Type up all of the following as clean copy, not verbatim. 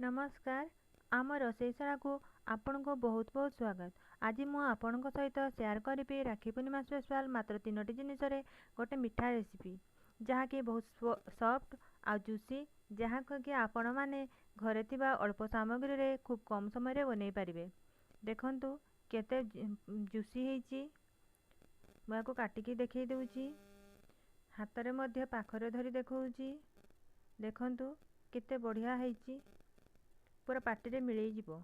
नमस्कार आम रोषेईशाला को आपण को बहुत बहुत स्वागत। आज मु आपण सहित शेयर करी राखी पूर्णिमा स्पेशल मात्र 3टी जिनिस गोटे मिठा रेसिपी जहाँकि बहुत सॉफ्ट आ जूसी, जहाँ कि आपण मैंने घरे थिबा अल्प सामग्री रे खूब कम समय रे बनै पारिबे। देखंतु केते जूसी हेची, मुआ को काटिकी देखै देउची, हाथ रे मध्य पाखरे धरी देखौची। देखंतु केते बढ़िया हेची, पूरा पार्टी रे मिलै जिवो।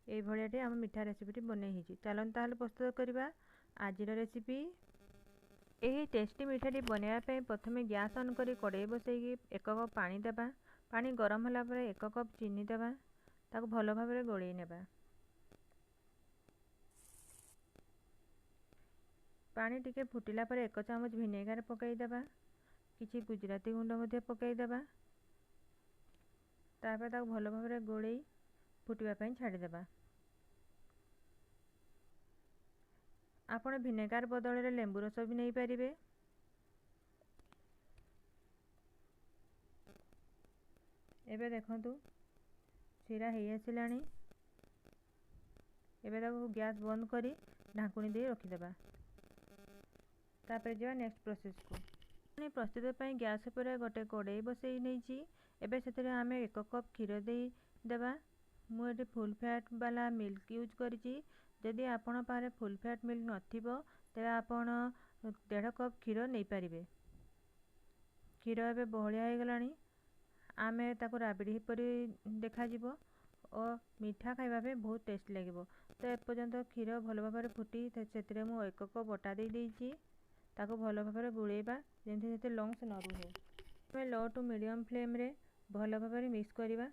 ए भलियाटे हम मिठा रेसिपी बनै हिची। चलन ताहले प्रस्तुत करबा आजिर रेसिपी। एही टेस्टी मिठाटी बनैया पे प्रथमे गैस ऑन करी कड़ाई बसैकी 1 कप पानी देबा। पानी गरम होला परे 1 कप चीनी देबा, ताको भलो भाबरे गोळै नेबा। पानी टिके फुटिला परे 1 चमच विनेगर पकाई देबा, किछि गुजराती गुंड मध्ये पकाई देबा। तापर ताको भलो भाबरे गोळै फुटिबा पई छाडी देबा। आपण विनेगर बदल रे लेंबू रस भी नहीं पारिबे। एबे देखंतु सीरा हेई आसिलानी। एबे ताको गैस बंद करी ढाकुणी दे रखि देबा। तापर जेबा नेक्स्ट प्रोसेस को। प्रस्तुत पई गैस पर गोटे कड़ाई बसई नैची। एबे सेतरे हमें 1 कप क्षीर दे देबा। मु एटी फुल फैट वाला मिल्क यूज करिची। जदि आपण पारे फुल फैट मिल्क नथिबो तेबे आपण 1.5 कप क्षीर नै पारिबे। क्षीर एबे बहलिया हो गलानी। आमे ताको राबिडी परी देखा जिवो और मीठा खाइबा पे बहुत टेस्ट लागिवो। तो ए पर्यंत क्षीर भलो भाबरे फुटी सेतरे मु 1 कप बटा दे देइची। ताको भलो भाबरे गुळेबा जेंति सेते लंग्स न रुहे। हमें लो टू मीडियम फ्लेम रे भलो भाबरे मिक्स करिबा।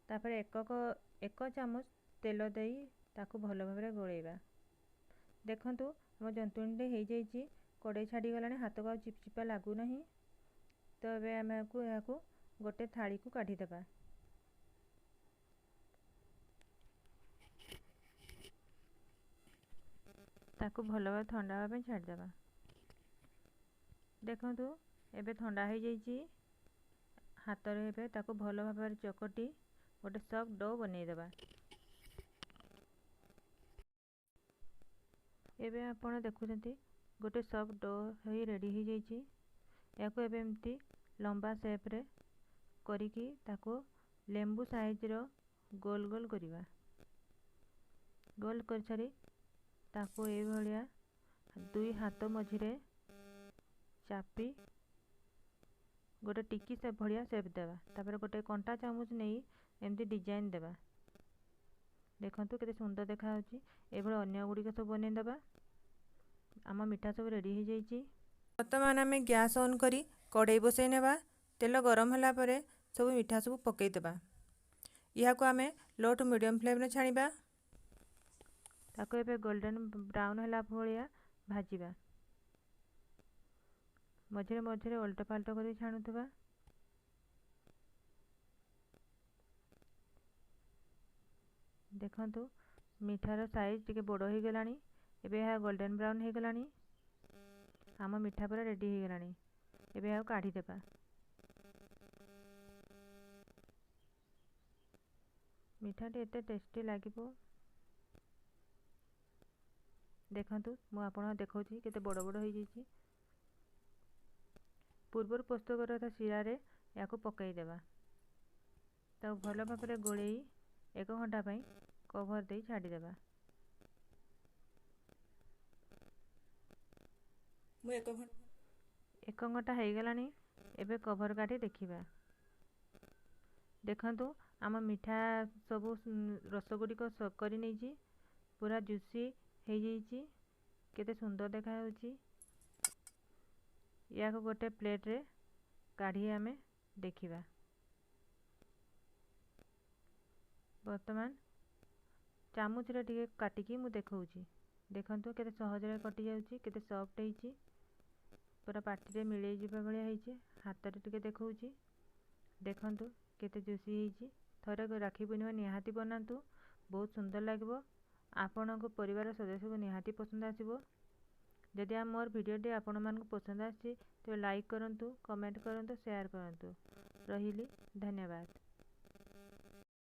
तापर 1 चमच तेल देई ताको भलो भाबरे गोळेबा। देखंतु हम जंतुणीटे हेई जाइची, कड़ाई छाड़ी गलानी, हाथ को चिपचिपा लागू नहीं। तो एबे हमें को गोटे थाली को काढी देबा। ताको भलो भाबरे ठंडा होबा पे छाड़ी देबा। देखंतु एबे ठंडा हो जाइची। हाथ रे एबे ताको भलो भाबरे चकटी गोटे सॉफ्ट डो बनै देबा। एबे आपण देखुछंती गोटे सॉफ्ट डो होई रेडी हो जाइची। याको एबे एमती लंबा शेप रे करिकी ताको लेंबू साइज रो गोल गोल करिबा। गोल कर छरी ताको ए भलिया दुई हाथ मझिरे चापी गोटे टिकी से भलिया शेप देबा। तापर गोटे कंटा चामच नहीं एमती डिजाइन देबा। देखंतु केते सुंदर देखा होची। ए भली अन्य गुडी के सब बनै देबा। आमा मिठा सब रेडी हो जाइची। वर्तमान हमें गैस ऑन करी कड़ाई बसै नेबा। तेल गरम होला परे सब मिठा सब पकई देबा। इहा को हमें लो टू मीडियम फ्लेम रे छाणीबा। ताको एबे गोल्डन ब्राउन होला भलिया भाजीबा। मझिरे मझिरे उल्टा पाल्टा करी छाणुथबा। देखंतु मिठार साइज टिके बड़ हो गलानी। एबे यह गोल्डन ब्राउन हो गलानी। आम मिठा पूरा रेडी हो गलानी। एबे यह काढ़ी देबा। मिठाटी एते टेस्टी लागिबो। देखंतु मु आपण देखौची केते बड़ बड़ हो जाइची। पूर्वर प्रस्तुत करता सीरा रे याको पकई देबा। तो भलो भाबरे गोळेई 1 घंटा पई कवर दे छाडी देबा। मु 1 घंटा हो गलानी। एबे कवर काटी देखिबा। देखंतु आम मिठा सब रसगुडी को सब करी नैची, पूरा जूसी हो जाइची, केते सुंदर देखा होची। या को गोटे प्लेट रे काढ़ी हमें देखिबा। वर्तमान चामच रे टिके काटिकी मु देखौची। देखंतु केते सहज रे कटि जाउची, केते सॉफ्ट हेची, पूरा पार्टी रे मिलै जिबा भलिया हेची। हाथ रे टिके देखौची। देखंतु केते जूसी हेची। थरे राखी पूर्णिमा निहाती बनांतु, बहुत सुंदर लागिबो। आपनको परिवार सदस्य को निहाती पसंद आसीबो। जदि आ मोर वीडियोटी आपण मानको पसंद आसी तो लाइक करंतु, कमेंट करंतु, शेयर करंतु। रहिली धन्यवाद।